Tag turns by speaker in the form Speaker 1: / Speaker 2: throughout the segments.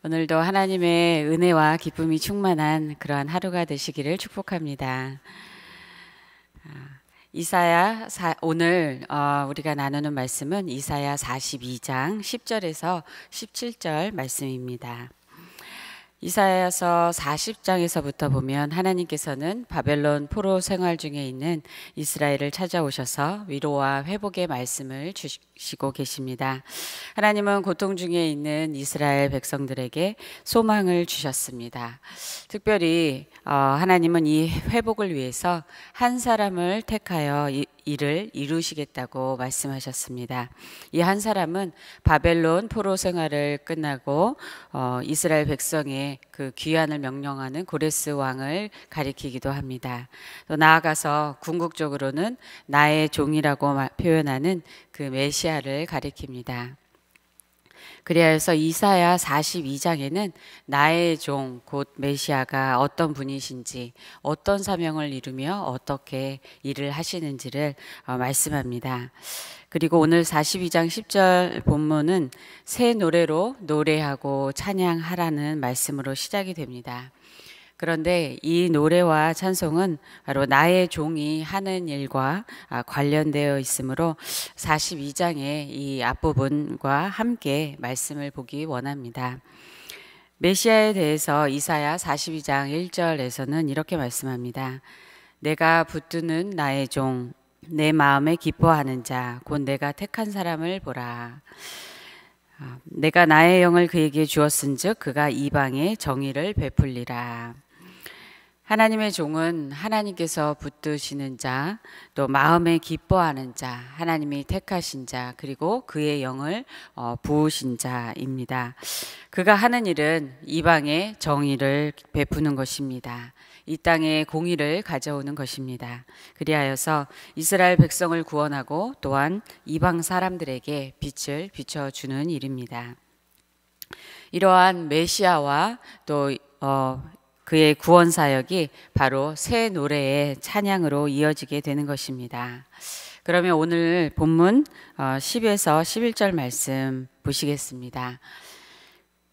Speaker 1: 오늘도 하나님의 은혜와 기쁨이 충만한 그러한 하루가 되시기를 축복합니다. 오늘 우리가 나누는 말씀은 이사야 42장 10절에서 17절 말씀입니다. 이사야서 40장에서부터 보면 하나님께서는 바벨론 포로 생활 중에 있는 이스라엘을 찾아오셔서 위로와 회복의 말씀을 주시고 계십니다. 하나님은 고통 중에 있는 이스라엘 백성들에게 소망을 주셨습니다. 특별히 하나님은 이 회복을 위해서 한 사람을 택하여 이를 이루시겠다고 말씀하셨습니다. 이 한 사람은 바벨론 포로 생활을 끝나고 이스라엘 백성의 그 귀환을 명령하는 고레스 왕을 가리키기도 합니다. 또 나아가서 궁극적으로는 나의 종이라고 표현하는 그 메시아를 가리킵니다. 그리하여서 이사야 42장에는 나의 종 곧 메시아가 어떤 분이신지, 어떤 사명을 이루며 어떻게 일을 하시는지를 말씀합니다. 그리고 오늘 42장 10절 본문은 새 노래로 노래하고 찬양하라는 말씀으로 시작이 됩니다. 그런데 이 노래와 찬송은 바로 나의 종이 하는 일과 관련되어 있으므로 42장의 이 앞부분과 함께 말씀을 보기 원합니다. 메시아에 대해서 이사야 42장 1절에서는 이렇게 말씀합니다. 내가 붙드는 나의 종, 내 마음에 기뻐하는 자, 곧 내가 택한 사람을 보라. 내가 나의 영을 그에게 주었은즉 그가 이방에 정의를 베풀리라. 하나님의 종은 하나님께서 붙드시는 자, 또 마음에 기뻐하는 자, 하나님이 택하신 자, 그리고 그의 영을 부으신 자입니다. 그가 하는 일은 이방에 정의를 베푸는 것입니다. 이 땅에 공의를 가져오는 것입니다. 그리하여서 이스라엘 백성을 구원하고 또한 이방 사람들에게 빛을 비춰주는 일입니다. 이러한 메시아와 또 그의 구원 사역이 바로 새 노래의 찬양으로 이어지게 되는 것입니다. 그러면 오늘 본문 10에서 11절 말씀 보시겠습니다.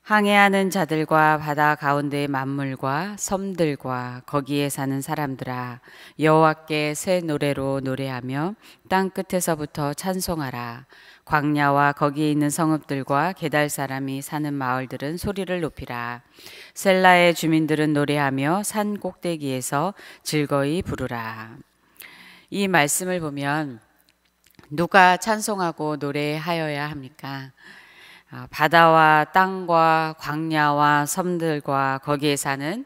Speaker 1: 항해하는 자들과 바다 가운데의 만물과 섬들과 거기에 사는 사람들아, 여호와께 새 노래로 노래하며 땅 끝에서부터 찬송하라. 광야와 거기에 있는 성읍들과 게달 사람이 사는 마을들은 소리를 높이라. 셀라의 주민들은 노래하며 산 꼭대기에서 즐거이 부르라. 이 말씀을 보면 누가 찬송하고 노래하여야 합니까? 바다와 땅과 광야와 섬들과 거기에 사는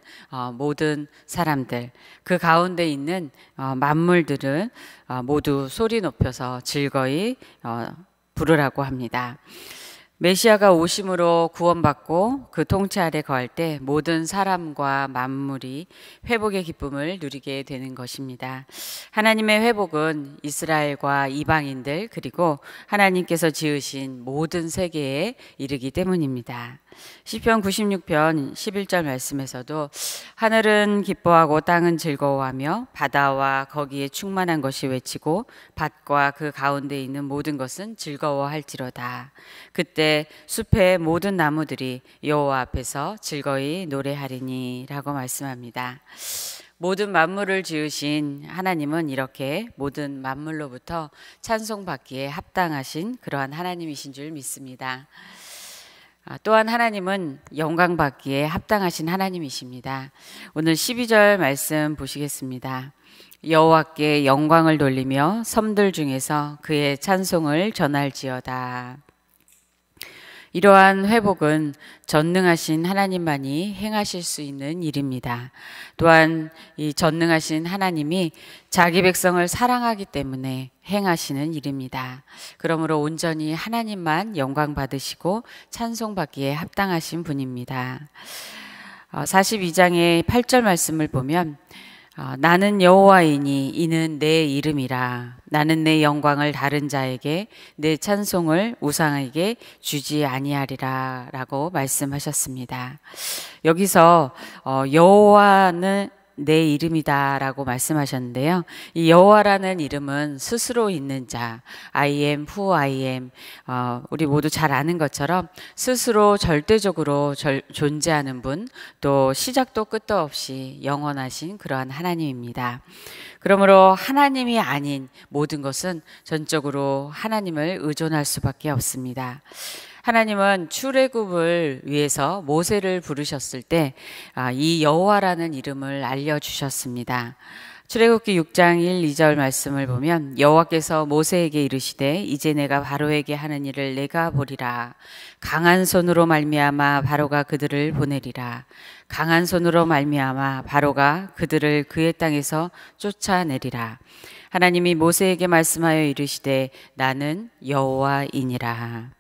Speaker 1: 모든 사람들, 그 가운데 있는 만물들은 모두 소리 높여서 즐거이 부르라고 합니다. 메시아가 오심으로 구원받고 그 통치 아래 거할 때 모든 사람과 만물이 회복의 기쁨을 누리게 되는 것입니다. 하나님의 회복은 이스라엘과 이방인들 그리고 하나님께서 지으신 모든 세계에 이르기 때문입니다. 시편 96편 11절 말씀에서도 하늘은 기뻐하고 땅은 즐거워하며 바다와 거기에 충만한 것이 외치고 밭과 그 가운데 있는 모든 것은 즐거워할지로다. 그때 숲의 모든 나무들이 여호와 앞에서 즐거이 노래하리니 라고 말씀합니다. 모든 만물을 지으신 하나님은 이렇게 모든 만물로부터 찬송받기에 합당하신 그러한 하나님이신 줄 믿습니다. 또한 하나님은 영광받기에 합당하신 하나님이십니다. 오늘 12절 말씀 보시겠습니다. 여호와께 영광을 돌리며 섬들 중에서 그의 찬송을 전할지어다. 이러한 회복은 전능하신 하나님만이 행하실 수 있는 일입니다. 또한 이 전능하신 하나님이 자기 백성을 사랑하기 때문에 행하시는 일입니다. 그러므로 온전히 하나님만 영광 받으시고 찬송받기에 합당하신 분입니다. 42장의 8절 말씀을 보면 나는 여호와이니 이는 내 이름이라. 나는 내 영광을 다른 자에게 내 찬송을 우상에게 주지 아니하리라 라고 말씀하셨습니다. 여기서 여호와는 내 이름이다라고 말씀하셨는데요. 이 여호와라는 이름은 스스로 있는 자, I am who I am, 우리 모두 잘 아는 것처럼 스스로 절대적으로 존재하는 분, 또 시작도 끝도 없이 영원하신 그러한 하나님입니다. 그러므로 하나님이 아닌 모든 것은 전적으로 하나님을 의존할 수밖에 없습니다. 하나님은 출애굽을 위해서 모세를 부르셨을 때 이 여호와라는 이름을 알려주셨습니다. 출애굽기 6장 1, 2절 말씀을 보면 여호와께서 모세에게 이르시되 이제 내가 바로에게 하는 일을 내가 보리라. 강한 손으로 말미암아 바로가 그들을 보내리라. 강한 손으로 말미암아 바로가 그들을 그의 땅에서 쫓아내리라. 하나님이 모세에게 말씀하여 이르시되 나는 여호와이니라.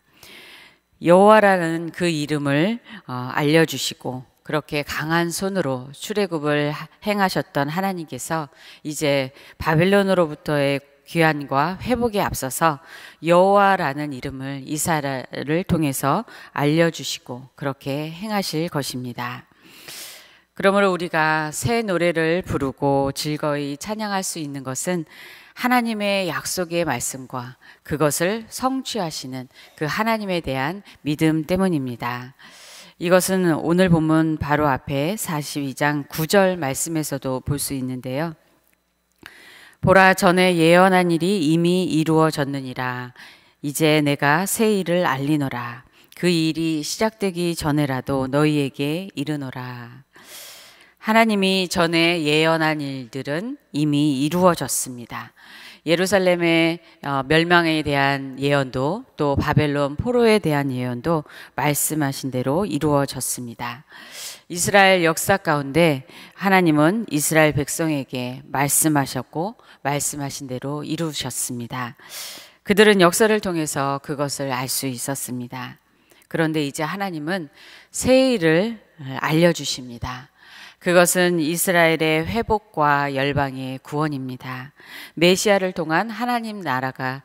Speaker 1: 여호와라는 그 이름을 알려주시고 그렇게 강한 손으로 출애굽을 행하셨던 하나님께서 이제 바벨론으로부터의 귀환과 회복에 앞서서 여호와라는 이름을 이스라엘을 통해서 알려주시고 그렇게 행하실 것입니다. 그러므로 우리가 새 노래를 부르고 즐거이 찬양할 수 있는 것은 하나님의 약속의 말씀과 그것을 성취하시는 그 하나님에 대한 믿음 때문입니다. 이것은 오늘 본문 바로 앞에 42장 9절 말씀에서도 볼 수 있는데요. 보라, 전에 예언한 일이 이미 이루어졌느니라. 이제 내가 새 일을 알리노라. 그 일이 시작되기 전에라도 너희에게 이르노라. 하나님이 전에 예언한 일들은 이미 이루어졌습니다. 예루살렘의 멸망에 대한 예언도 또 바벨론 포로에 대한 예언도 말씀하신 대로 이루어졌습니다. 이스라엘 역사 가운데 하나님은 이스라엘 백성에게 말씀하셨고 말씀하신 대로 이루셨습니다. 그들은 역사를 통해서 그것을 알 수 있었습니다. 그런데 이제 하나님은 새 일을 알려주십니다. 그것은 이스라엘의 회복과 열방의 구원입니다. 메시아를 통한 하나님 나라가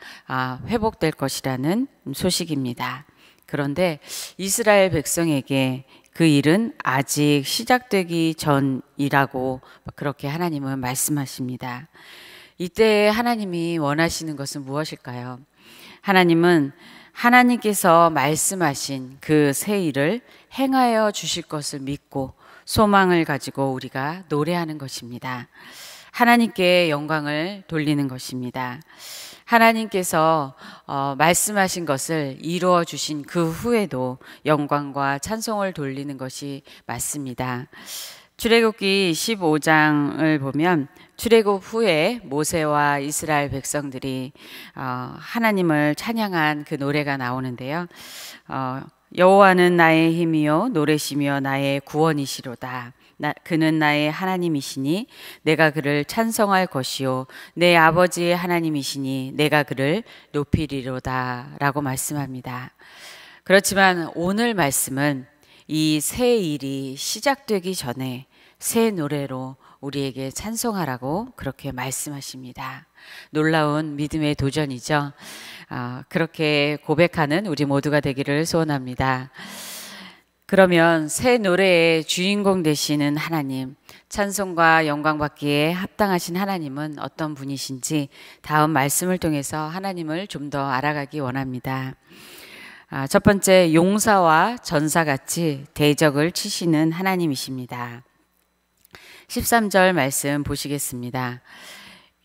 Speaker 1: 회복될 것이라는 소식입니다. 그런데 이스라엘 백성에게 그 일은 아직 시작되기 전이라고 그렇게 하나님은 말씀하십니다. 이때 하나님이 원하시는 것은 무엇일까요? 하나님은 하나님께서 말씀하신 그 새 일을 행하여 주실 것을 믿고 소망을 가지고 우리가 노래하는 것입니다. 하나님께 영광을 돌리는 것입니다. 하나님께서 말씀하신 것을 이루어 주신 그 후에도 영광과 찬송을 돌리는 것이 맞습니다. 출애굽기 15장을 보면 출애굽 후에 모세와 이스라엘 백성들이 하나님을 찬양한 그 노래가 나오는데요. 여호와는 나의 힘이요 노래시며 나의 구원이시로다. 그는 나의 하나님이시니 내가 그를 찬송할 것이요 내 아버지의 하나님이시니 내가 그를 높이리로다 라고 말씀합니다. 그렇지만 오늘 말씀은 이 새 일이 시작되기 전에 새 노래로 우리에게 찬송하라고 그렇게 말씀하십니다. 놀라운 믿음의 도전이죠. 그렇게 고백하는 우리 모두가 되기를 소원합니다. 그러면 새 노래의 주인공 되시는 하나님, 찬송과 영광 받기에 합당하신 하나님은 어떤 분이신지 다음 말씀을 통해서 하나님을 좀 더 알아가기 원합니다. 첫 번째, 용사와 전사같이 대적을 치시는 하나님이십니다. 13절 말씀 보시겠습니다.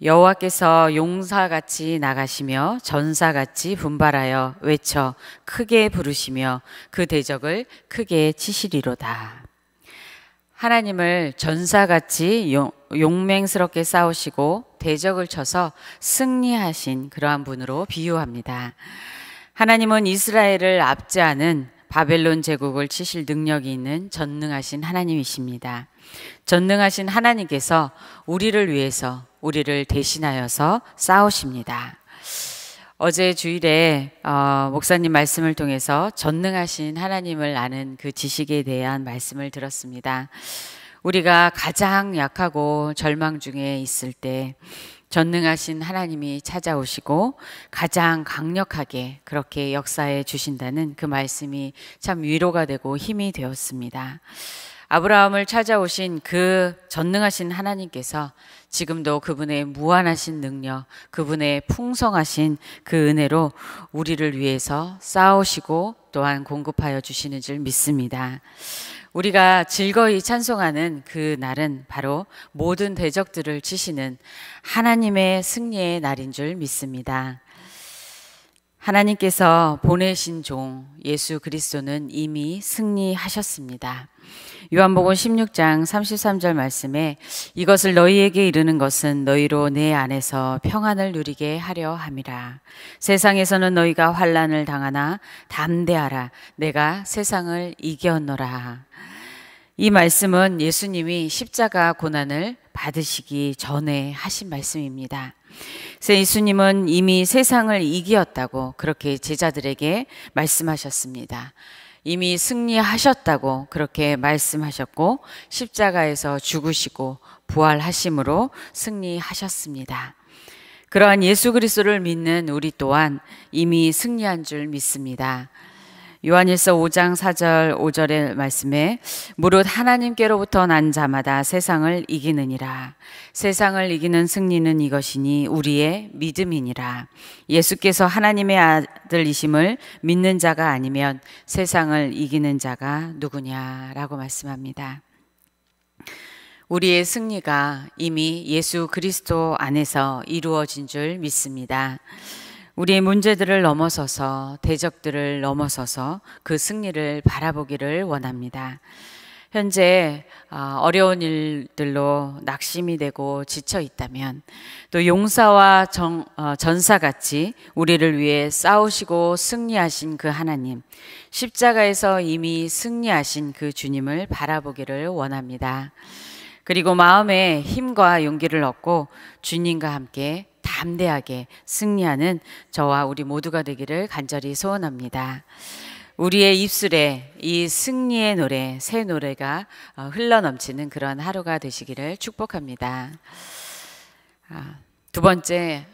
Speaker 1: 여호와께서 용사같이 나가시며 전사같이 분발하여 외쳐 크게 부르시며 그 대적을 크게 치시리로다. 하나님을 전사같이 용맹스럽게 싸우시고 대적을 쳐서 승리하신 그러한 분으로 비유합니다. 하나님은 이스라엘을 압제하는 바벨론 제국을 치실 능력이 있는 전능하신 하나님이십니다. 전능하신 하나님께서 우리를 위해서 우리를 대신하여서 싸우십니다. 어제 주일에 목사님 말씀을 통해서 전능하신 하나님을 아는 그 지식에 대한 말씀을 들었습니다. 우리가 가장 약하고 절망 중에 있을 때 전능하신 하나님이 찾아오시고 가장 강력하게 그렇게 역사해 주신다는 그 말씀이 참 위로가 되고 힘이 되었습니다. 아브라함을 찾아오신 그 전능하신 하나님께서 지금도 그분의 무한하신 능력, 그분의 풍성하신 그 은혜로 우리를 위해서 싸우시고 또한 공급하여 주시는 줄 믿습니다. 우리가 즐거이 찬송하는 그 날은 바로 모든 대적들을 치시는 하나님의 승리의 날인 줄 믿습니다. 하나님께서 보내신 종 예수 그리스도는 이미 승리하셨습니다. 요한복음 16장 33절 말씀에 이것을 너희에게 이르는 것은 너희로 내 안에서 평안을 누리게 하려 함이라. 세상에서는 너희가 환난을 당하나 담대하라. 내가 세상을 이겼노라. 이 말씀은 예수님이 십자가 고난을 받으시기 전에 하신 말씀입니다. 그래서 예수님은 이미 세상을 이기었다고 그렇게 제자들에게 말씀하셨습니다. 이미 승리하셨다고 그렇게 말씀하셨고 십자가에서 죽으시고 부활하심으로 승리하셨습니다. 그러한 예수 그리스도를 믿는 우리 또한 이미 승리한 줄 믿습니다. 요한일서 5장 4절 5절의 말씀에 무릇 하나님께로부터 난 자마다 세상을 이기느니라. 세상을 이기는 승리는 이것이니 우리의 믿음이니라. 예수께서 하나님의 아들이심을 믿는 자가 아니면 세상을 이기는 자가 누구냐라고 말씀합니다. 우리의 승리가 이미 예수 그리스도 안에서 이루어진 줄 믿습니다. 우리의 문제들을 넘어서서 대적들을 넘어서서 그 승리를 바라보기를 원합니다. 현재 어려운 일들로 낙심이 되고 지쳐 있다면 또 용사와 전사같이 우리를 위해 싸우시고 승리하신 그 하나님, 십자가에서 이미 승리하신 그 주님을 바라보기를 원합니다. 그리고 마음에 힘과 용기를 얻고 주님과 함께 담대하게 승리하는 저와 우리 모두가 되기를 간절히 소원합니다. 우리의 입술에 이 승리의 노래, 새 노래가 흘러넘치는 그런 하루가 되시기를 축복합니다. 두 번째,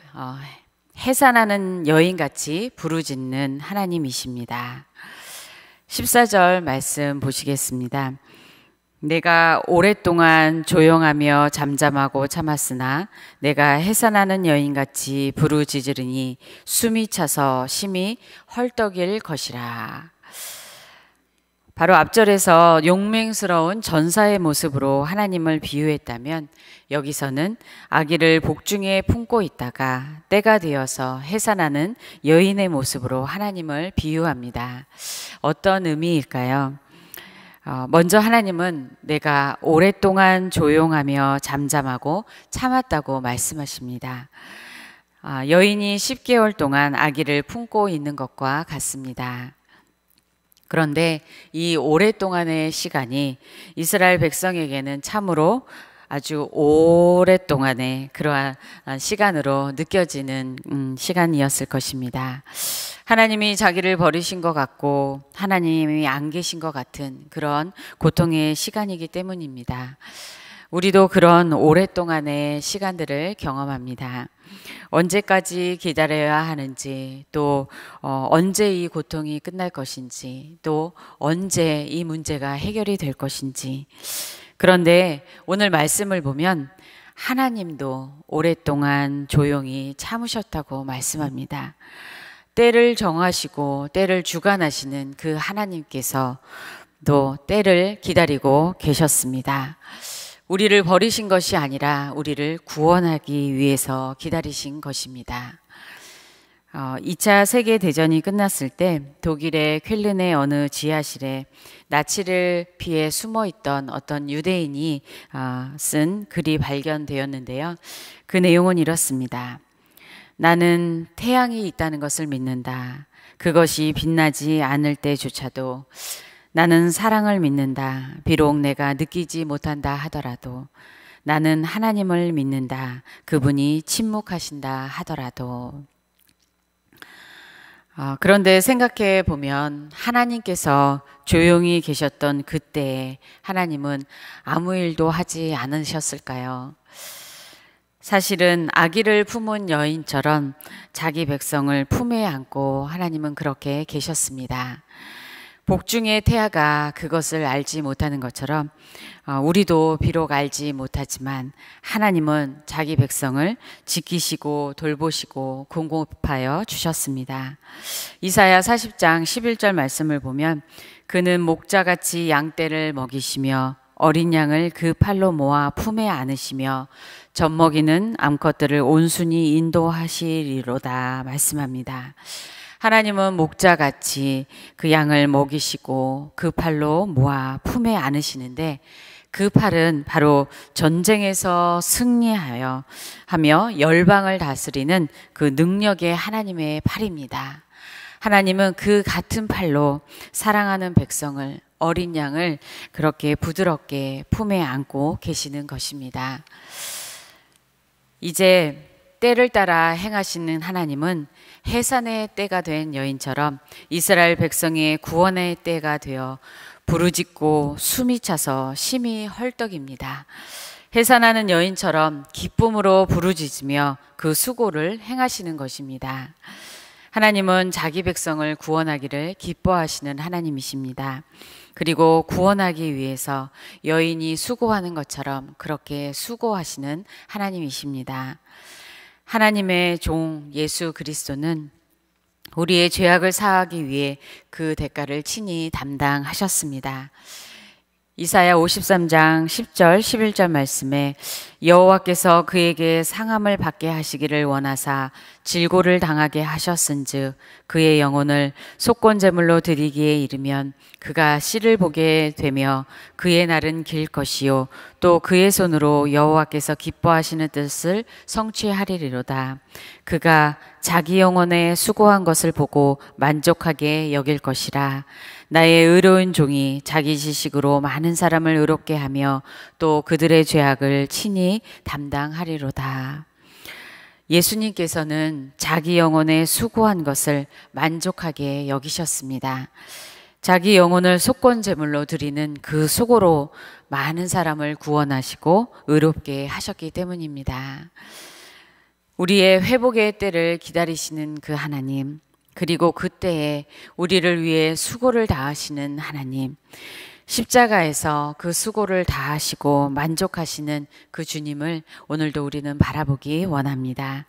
Speaker 1: 해산하는 여인같이 부르짖는 하나님이십니다. 14절 말씀 보시겠습니다. 내가 오랫동안 조용하며 잠잠하고 참았으나 내가 해산하는 여인같이 부르짖으리니 숨이 차서 심히 헐떡일 것이라. 바로 앞절에서 용맹스러운 전사의 모습으로 하나님을 비유했다면 여기서는 아기를 복중에 품고 있다가 때가 되어서 해산하는 여인의 모습으로 하나님을 비유합니다. 어떤 의미일까요? 먼저 하나님은 내가 오랫동안 조용하며 잠잠하고 참았다고 말씀하십니다. 여인이 10개월 동안 아기를 품고 있는 것과 같습니다. 그런데 이 오랫동안의 시간이 이스라엘 백성에게는 참으로 아주 오랫동안의 그러한 시간으로 느껴지는 시간이었을 것입니다. 하나님이 자기를 버리신 것 같고 하나님이 안 계신 것 같은 그런 고통의 시간이기 때문입니다. 우리도 그런 오랫동안의 시간들을 경험합니다. 언제까지 기다려야 하는지, 또 언제 이 고통이 끝날 것인지, 또 언제 이 문제가 해결이 될 것인지. 그런데 오늘 말씀을 보면 하나님도 오랫동안 조용히 참으셨다고 말씀합니다. 때를 정하시고 때를 주관하시는 그 하나님께서 또 때를 기다리고 계셨습니다. 우리를 버리신 것이 아니라 우리를 구원하기 위해서 기다리신 것입니다. 2차 세계대전이 끝났을 때 독일의 쾰른의 어느 지하실에 나치를 피해 숨어있던 어떤 유대인이 쓴 글이 발견되었는데요. 그 내용은 이렇습니다. 나는 태양이 있다는 것을 믿는다. 그것이 빛나지 않을 때조차도 나는 사랑을 믿는다. 비록 내가 느끼지 못한다 하더라도 나는 하나님을 믿는다. 그분이 침묵하신다 하더라도. 그런데 생각해 보면 하나님께서 조용히 계셨던 그때에 하나님은 아무 일도 하지 않으셨을까요? 사실은 아기를 품은 여인처럼 자기 백성을 품에 안고 하나님은 그렇게 계셨습니다. 복중의 태아가 그것을 알지 못하는 것처럼 우리도 비록 알지 못하지만 하나님은 자기 백성을 지키시고 돌보시고 공급하여 주셨습니다. 이사야 40장 11절 말씀을 보면 그는 목자같이 양떼를 먹이시며 어린 양을 그 팔로 모아 품에 안으시며 젖먹이는 암컷들을 온순히 인도하시리로다 말씀합니다. 하나님은 목자같이 그 양을 먹이시고 그 팔로 모아 품에 안으시는데 그 팔은 바로 전쟁에서 승리하여 하며 열방을 다스리는 그 능력의 하나님의 팔입니다. 하나님은 그 같은 팔로 사랑하는 백성을 어린 양을 그렇게 부드럽게 품에 안고 계시는 것입니다. 이제 때를 따라 행하시는 하나님은 해산의 때가 된 여인처럼 이스라엘 백성의 구원의 때가 되어 부르짖고 숨이 차서 심히 헐떡입니다. 해산하는 여인처럼 기쁨으로 부르짖으며 그 수고를 행하시는 것입니다. 하나님은 자기 백성을 구원하기를 기뻐하시는 하나님이십니다. 그리고 구원하기 위해서 여인이 수고하는 것처럼 그렇게 수고하시는 하나님이십니다. 하나님의 종 예수 그리스도는 우리의 죄악을 사하기 위해 그 대가를 친히 담당하셨습니다. 이사야 53장 10절 11절 말씀에 여호와께서 그에게 상함을 받게 하시기를 원하사 질고를 당하게 하셨은즉 그의 영혼을 속건제물로 드리기에 이르면 그가 씨를 보게 되며 그의 날은 길 것이요 또 그의 손으로 여호와께서 기뻐하시는 뜻을 성취하리로다. 그가 자기 영혼에 수고한 것을 보고 만족하게 여길 것이라. 나의 의로운 종이 자기 지식으로 많은 사람을 의롭게 하며 또 그들의 죄악을 친히 담당하리로다. 예수님께서는 자기 영혼에 수고한 것을 만족하게 여기셨습니다. 자기 영혼을 속건제물로 드리는 그 수고로 많은 사람을 구원하시고 의롭게 하셨기 때문입니다. 우리의 회복의 때를 기다리시는 그 하나님, 그리고 그때에 우리를 위해 수고를 다하시는 하나님, 십자가에서 그 수고를 다하시고 만족하시는 그 주님을 오늘도 우리는 바라보기 원합니다.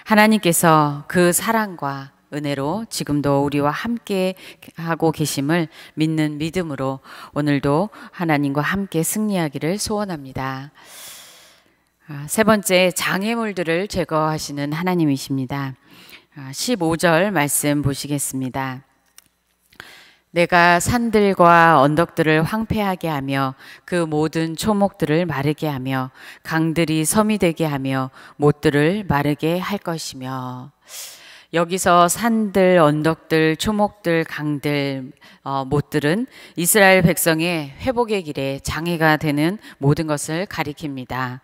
Speaker 1: 하나님께서 그 사랑과 은혜로 지금도 우리와 함께 하고 계심을 믿는 믿음으로 오늘도 하나님과 함께 승리하기를 소원합니다. 세 번째, 장애물들을 제거하시는 하나님이십니다. 15절 말씀 보시겠습니다. 내가 산들과 언덕들을 황폐하게 하며 그 모든 초목들을 마르게 하며 강들이 섬이 되게 하며 못들을 마르게 할 것이며. 여기서 산들, 언덕들, 초목들, 강들, 못들은 이스라엘 백성의 회복의 길에 장애가 되는 모든 것을 가리킵니다.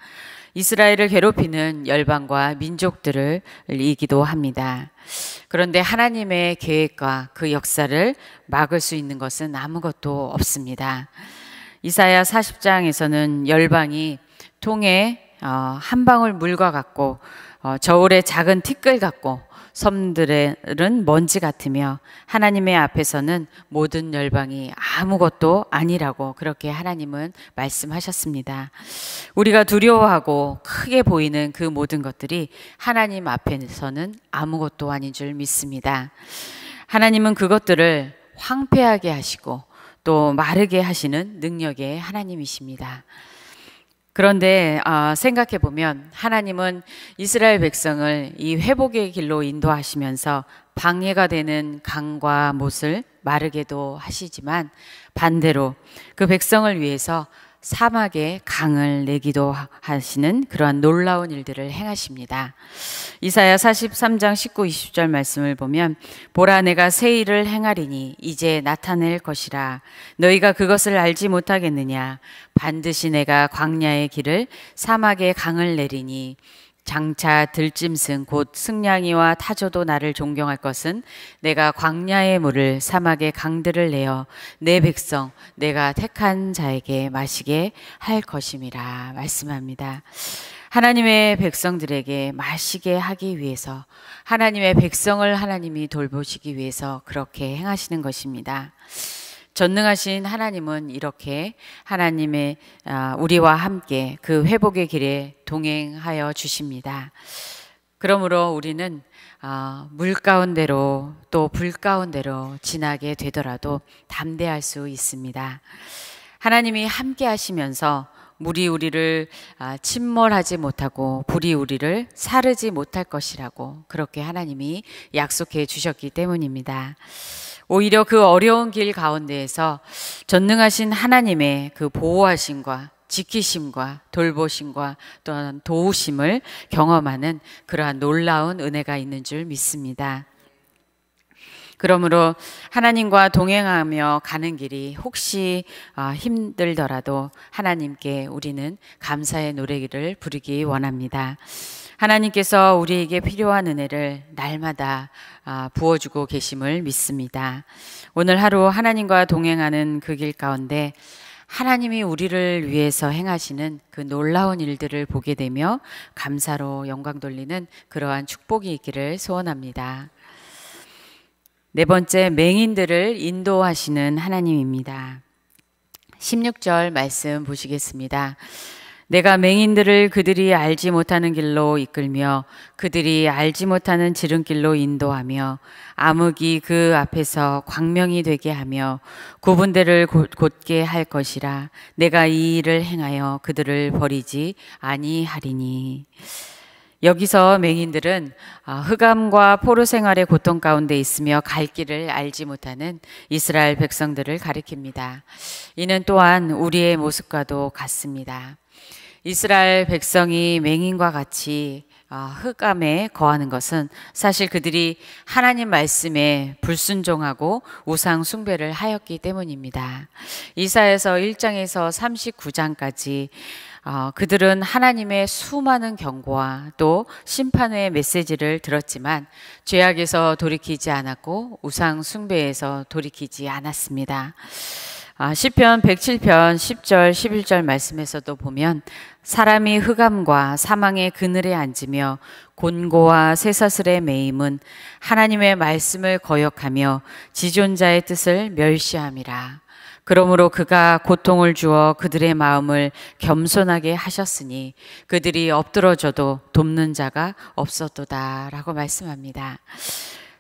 Speaker 1: 이스라엘을 괴롭히는 열방과 민족들을 이기도 합니다. 그런데 하나님의 계획과 그 역사를 막을 수 있는 것은 아무것도 없습니다. 이사야 40장에서는 열방이 통에 한 방울 물과 같고 저울의 작은 티끌 같고 섬들은 먼지 같으며 하나님의 앞에서는 모든 열방이 아무것도 아니라고 그렇게 하나님은 말씀하셨습니다. 우리가 두려워하고 크게 보이는 그 모든 것들이 하나님 앞에서는 아무것도 아닌 줄 믿습니다. 하나님은 그것들을 황폐하게 하시고 또 마르게 하시는 능력의 하나님이십니다. 그런데 생각해 보면 하나님은 이스라엘 백성을 이 회복의 길로 인도하시면서 방해가 되는 강과 못을 마르게도 하시지만 반대로 그 백성을 위해서 사막에 강을 내기도 하시는 그러한 놀라운 일들을 행하십니다. 이사야 43장 19, 20절 말씀을 보면 보라 내가 새 일을 행하리니 이제 나타낼 것이라 너희가 그것을 알지 못하겠느냐 반드시 내가 광야의 길을 사막에 강을 내리니 장차 들짐승 곧 승냥이와 타조도 나를 존경할 것은 내가 광야의 물을 사막의 강들을 내어 내 백성 내가 택한 자에게 마시게 할 것임이라 말씀합니다. 하나님의 백성들에게 마시게 하기 위해서 하나님의 백성을 하나님이 돌보시기 위해서 그렇게 행하시는 것입니다. 전능하신 하나님은 이렇게 하나님의 우리와 함께 그 회복의 길에 동행하여 주십니다. 그러므로 우리는 물 가운데로 또 불 가운데로 지나게 되더라도 담대할 수 있습니다. 하나님이 함께 하시면서 물이 우리를 침몰하지 못하고 불이 우리를 사르지 못할 것이라고 그렇게 하나님이 약속해 주셨기 때문입니다. 오히려 그 어려운 길 가운데에서 전능하신 하나님의 그 보호하심과 지키심과 돌보심과 또한 도우심을 경험하는 그러한 놀라운 은혜가 있는 줄 믿습니다. 그러므로 하나님과 동행하며 가는 길이 혹시 힘들더라도 하나님께 우리는 감사의 노래를 부르기 원합니다. 하나님께서 우리에게 필요한 은혜를 날마다 부어주고 계심을 믿습니다. 오늘 하루 하나님과 동행하는 그 길 가운데 하나님이 우리를 위해서 행하시는 그 놀라운 일들을 보게 되며 감사로 영광 돌리는 그러한 축복이 있기를 소원합니다. 네 번째, 맹인들을 인도하시는 하나님입니다. 16절 말씀 보시겠습니다. 내가 맹인들을 그들이 알지 못하는 길로 이끌며 그들이 알지 못하는 지름길로 인도하며 암흑이 그 앞에서 광명이 되게 하며 구분대를 곧게 할 것이라. 내가 이 일을 행하여 그들을 버리지 아니하리니. 여기서 맹인들은 흑암과 포로 생활의 고통 가운데 있으며 갈 길을 알지 못하는 이스라엘 백성들을 가리킵니다. 이는 또한 우리의 모습과도 같습니다. 이스라엘 백성이 맹인과 같이 흑암에 거하는 것은 사실 그들이 하나님 말씀에 불순종하고 우상 숭배를 하였기 때문입니다. 이사야서 1장에서 39장까지 그들은 하나님의 수많은 경고와 또 심판의 메시지를 들었지만 죄악에서 돌이키지 않았고 우상 숭배에서 돌이키지 않았습니다. 시편 107편 10절 11절 말씀에서도 보면 사람이 흑암과 사망의 그늘에 앉으며 곤고와 쇠사슬에 매임은 하나님의 말씀을 거역하며 지존자의 뜻을 멸시함이라. 그러므로 그가 고통을 주어 그들의 마음을 겸손하게 하셨으니 그들이 엎드러져도 돕는 자가 없었도다 라고 말씀합니다.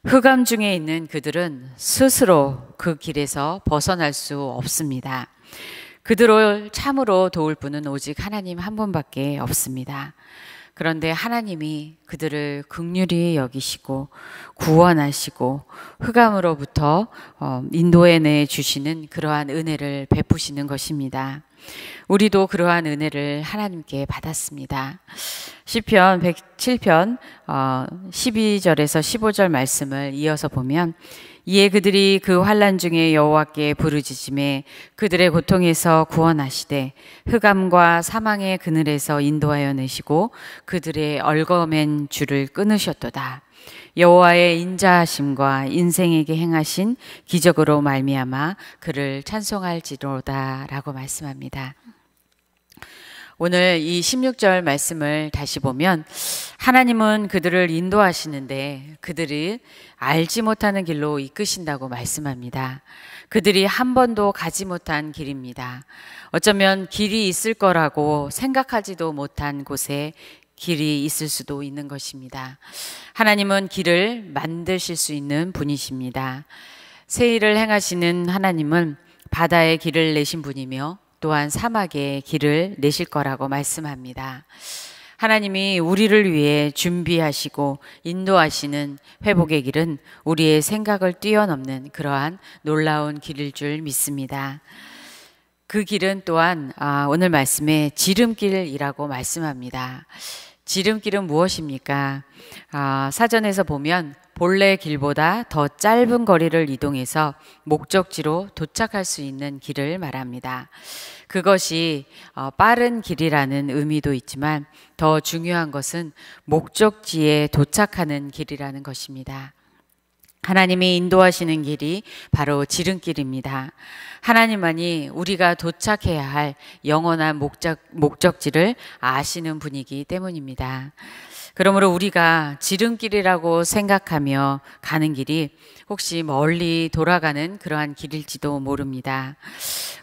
Speaker 1: 흑암 중에 있는 그들은 스스로 그 길에서 벗어날 수 없습니다. 그들을 참으로 도울 분은 오직 하나님 한 분밖에 없습니다. 그런데 하나님이 그들을 긍휼히 여기시고 구원하시고 흑암으로부터 인도해내 주시는 그러한 은혜를 베푸시는 것입니다. 우리도 그러한 은혜를 하나님께 받았습니다. 시편 107편 12절에서 15절 말씀을 이어서 보면 이에 그들이 그 환난 중에 여호와께 부르짖음에 그들의 고통에서 구원하시되 흑암과 사망의 그늘에서 인도하여 내시고 그들의 얽어맨 줄을 끊으셨도다. 여호와의 인자하심과 인생에게 행하신 기적으로 말미암아 그를 찬송할지로다 라고 말씀합니다. 오늘 이 16절 말씀을 다시 보면 하나님은 그들을 인도하시는데 그들이 알지 못하는 길로 이끄신다고 말씀합니다. 그들이 한 번도 가지 못한 길입니다. 어쩌면 길이 있을 거라고 생각하지도 못한 곳에 길이 있을 수도 있는 것입니다. 하나님은 길을 만드실 수 있는 분이십니다. 새 일을 행하시는 하나님은 바다에 길을 내신 분이며 또한 사막에 길을 내실 거라고 말씀합니다. 하나님이 우리를 위해 준비하시고 인도하시는 회복의 길은 우리의 생각을 뛰어넘는 그러한 놀라운 길일 줄 믿습니다. 그 길은 또한 오늘 말씀에 지름길이라고 말씀합니다. 지름길은 무엇입니까? 사전에서 보면 본래 길보다 더 짧은 거리를 이동해서 목적지로 도착할 수 있는 길을 말합니다. 그것이 빠른 길이라는 의미도 있지만 더 중요한 것은 목적지에 도착하는 길이라는 것입니다. 하나님이 인도하시는 길이 바로 지름길입니다. 하나님만이 우리가 도착해야 할 영원한 목적지를 아시는 분이기 때문입니다. 그러므로 우리가 지름길이라고 생각하며 가는 길이 혹시 멀리 돌아가는 그러한 길일지도 모릅니다.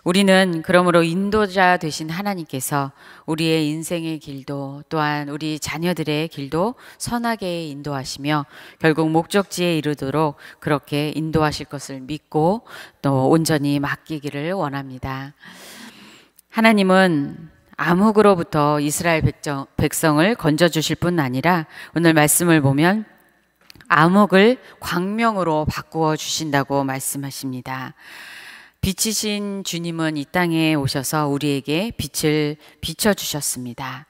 Speaker 1: 우리는 그러므로 인도자 되신 하나님께서 우리의 인생의 길도 또한 우리 자녀들의 길도 선하게 인도하시며 결국 목적지에 이르도록 그렇게 인도하실 것을 믿고 또 온전히 맡기기를 원합니다. 하나님은 암흑으로부터 이스라엘 백성을 건져주실 뿐 아니라 오늘 말씀을 보면 암흑을 광명으로 바꾸어 주신다고 말씀하십니다. 빛이신 주님은 이 땅에 오셔서 우리에게 빛을 비춰주셨습니다.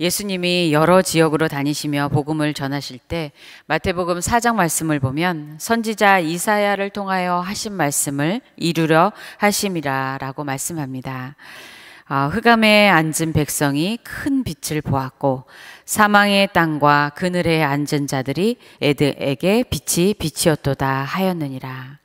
Speaker 1: 예수님이 여러 지역으로 다니시며 복음을 전하실 때 마태복음 4장 말씀을 보면 선지자 이사야를 통하여 하신 말씀을 이루려 하심이라 라고 말씀합니다. 흑암에 앉은 백성이 큰 빛을 보았고 사망의 땅과 그늘에 앉은 자들이 애들에게 빛이 빛이었도다 하였느니라.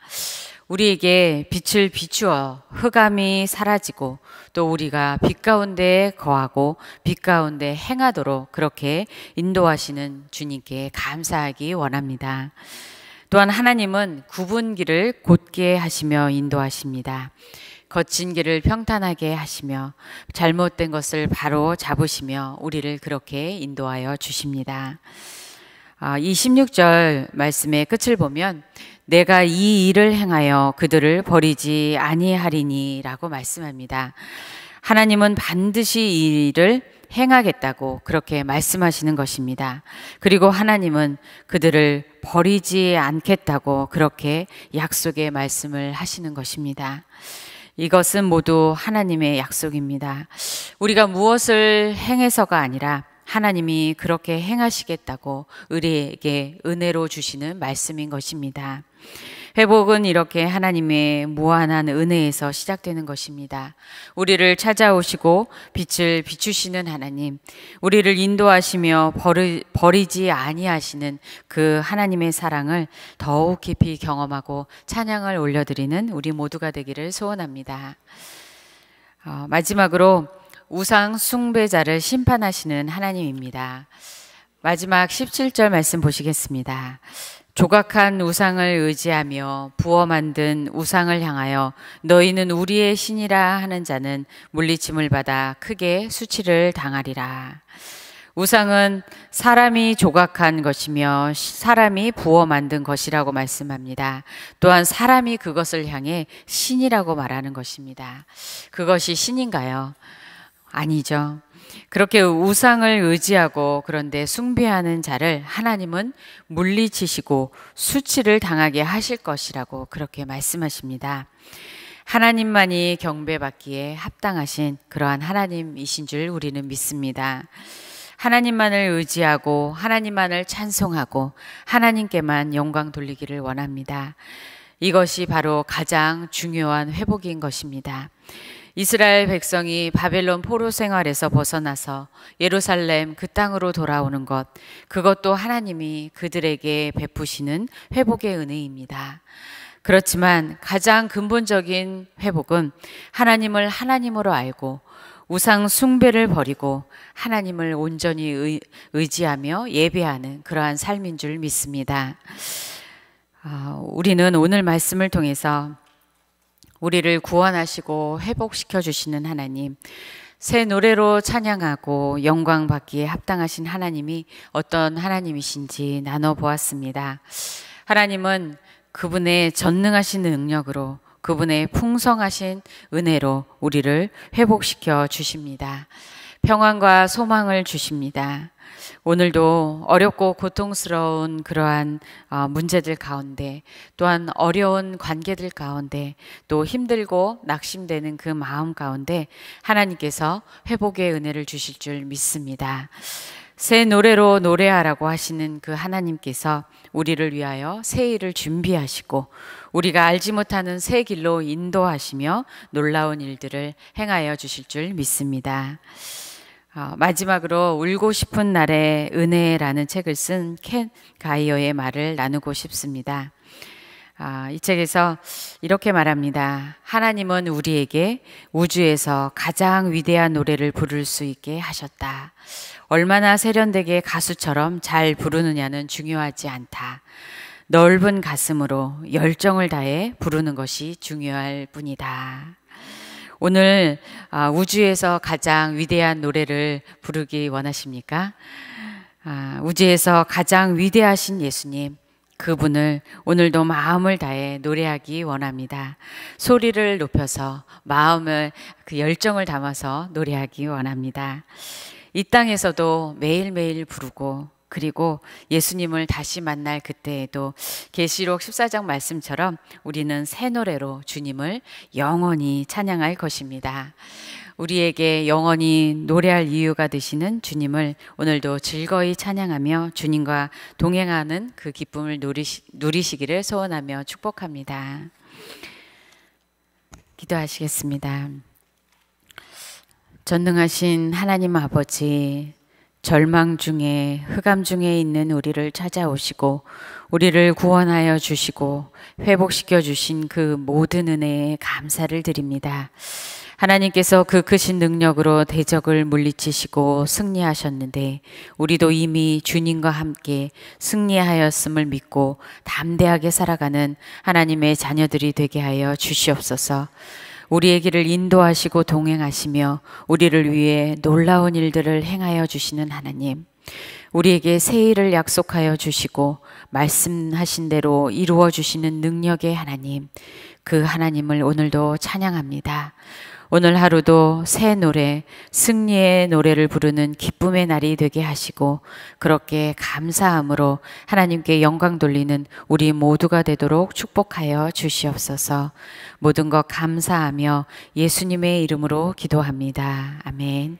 Speaker 1: 우리에게 빛을 비추어 흑암이 사라지고 또 우리가 빛 가운데 거하고 빛 가운데 행하도록 그렇게 인도하시는 주님께 감사하기 원합니다. 또한 하나님은 굽은 길을 곧게 하시며 인도하십니다. 거친 길을 평탄하게 하시며 잘못된 것을 바로 잡으시며 우리를 그렇게 인도하여 주십니다. 이 16절 말씀의 끝을 보면 내가 이 일을 행하여 그들을 버리지 아니하리니 라고 말씀합니다. 하나님은 반드시 이 일을 행하겠다고 그렇게 말씀하시는 것입니다. 그리고 하나님은 그들을 버리지 않겠다고 그렇게 약속의 말씀을 하시는 것입니다. 이것은 모두 하나님의 약속입니다. 우리가 무엇을 행해서가 아니라 하나님이 그렇게 행하시겠다고 우리에게 은혜로 주시는 말씀인 것입니다. 회복은 이렇게 하나님의 무한한 은혜에서 시작되는 것입니다. 우리를 찾아오시고 빛을 비추시는 하나님, 우리를 인도하시며 버리지 아니하시는 그 하나님의 사랑을 더욱 깊이 경험하고 찬양을 올려드리는 우리 모두가 되기를 소원합니다. 마지막으로 우상 숭배자를 심판하시는 하나님입니다. 마지막 17절 말씀 보시겠습니다. 조각한 우상을 의지하며 부어 만든 우상을 향하여 너희는 우리의 신이라 하는 자는 물리침을 받아 크게 수치를 당하리라. 우상은 사람이 조각한 것이며 사람이 부어 만든 것이라고 말씀합니다. 또한 사람이 그것을 향해 신이라고 말하는 것입니다. 그것이 신인가요? 아니죠. 그렇게 우상을 의지하고 그런데 숭배하는 자를 하나님은 물리치시고 수치를 당하게 하실 것이라고 그렇게 말씀하십니다. 하나님만이 경배받기에 합당하신 그러한 하나님이신 줄 우리는 믿습니다. 하나님만을 의지하고 하나님만을 찬송하고 하나님께만 영광 돌리기를 원합니다. 이것이 바로 가장 중요한 회복인 것입니다. 이스라엘 백성이 바벨론 포로 생활에서 벗어나서 예루살렘 그 땅으로 돌아오는 것, 그것도 하나님이 그들에게 베푸시는 회복의 은혜입니다. 그렇지만 가장 근본적인 회복은 하나님을 하나님으로 알고 우상 숭배를 버리고 하나님을 온전히 의지하며 예배하는 그러한 삶인 줄 믿습니다. 우리는 오늘 말씀을 통해서 우리를 구원하시고 회복시켜 주시는 하나님, 새 노래로 찬양하고 영광 받기에 합당하신 하나님이 어떤 하나님이신지 나눠보았습니다. 하나님은 그분의 전능하신 능력으로 그분의 풍성하신 은혜로 우리를 회복시켜 주십니다. 평안과 소망을 주십니다. 오늘도 어렵고 고통스러운 그러한 문제들 가운데 또한 어려운 관계들 가운데 또 힘들고 낙심되는 그 마음 가운데 하나님께서 회복의 은혜를 주실 줄 믿습니다. 새 노래로 노래하라고 하시는 그 하나님께서 우리를 위하여 새 일을 준비하시고 우리가 알지 못하는 새 길로 인도하시며 놀라운 일들을 행하여 주실 줄 믿습니다. 마지막으로 울고 싶은 날의 은혜라는 책을 쓴 켄 가이어의 말을 나누고 싶습니다. 이 책에서 이렇게 말합니다. 하나님은 우리에게 우주에서 가장 위대한 노래를 부를 수 있게 하셨다. 얼마나 세련되게 가수처럼 잘 부르느냐는 중요하지 않다. 넓은 가슴으로 열정을 다해 부르는 것이 중요할 뿐이다. 오늘 우주에서 가장 위대한 노래를 부르기 원하십니까? 우주에서 가장 위대하신 예수님, 그분을 오늘도 마음을 다해 노래하기 원합니다. 소리를 높여서 마음을 그 열정을 담아서 노래하기 원합니다. 이 땅에서도 매일매일 부르고 그리고 예수님을 다시 만날 그때에도 계시록 14장 말씀처럼 우리는 새 노래로 주님을 영원히 찬양할 것입니다. 우리에게 영원히 노래할 이유가 되시는 주님을 오늘도 즐거이 찬양하며 주님과 동행하는 그 기쁨을 누리시기를 소원하며 축복합니다. 기도하시겠습니다. 전능하신 하나님 아버지, 절망 중에 흑암 중에 있는 우리를 찾아오시고 우리를 구원하여 주시고 회복시켜 주신 그 모든 은혜에 감사를 드립니다. 하나님께서 그 크신 능력으로 대적을 물리치시고 승리하셨는데 우리도 이미 주님과 함께 승리하였음을 믿고 담대하게 살아가는 하나님의 자녀들이 되게 하여 주시옵소서. 우리의 길을 인도하시고 동행하시며 우리를 위해 놀라운 일들을 행하여 주시는 하나님, 우리에게 새 일을 약속하여 주시고 말씀하신 대로 이루어 주시는 능력의 하나님, 그 하나님을 오늘도 찬양합니다. 오늘 하루도 새 노래, 승리의 노래를 부르는 기쁨의 날이 되게 하시고 그렇게 감사함으로 하나님께 영광 돌리는 우리 모두가 되도록 축복하여 주시옵소서. 모든 것 감사하며 예수님의 이름으로 기도합니다. 아멘.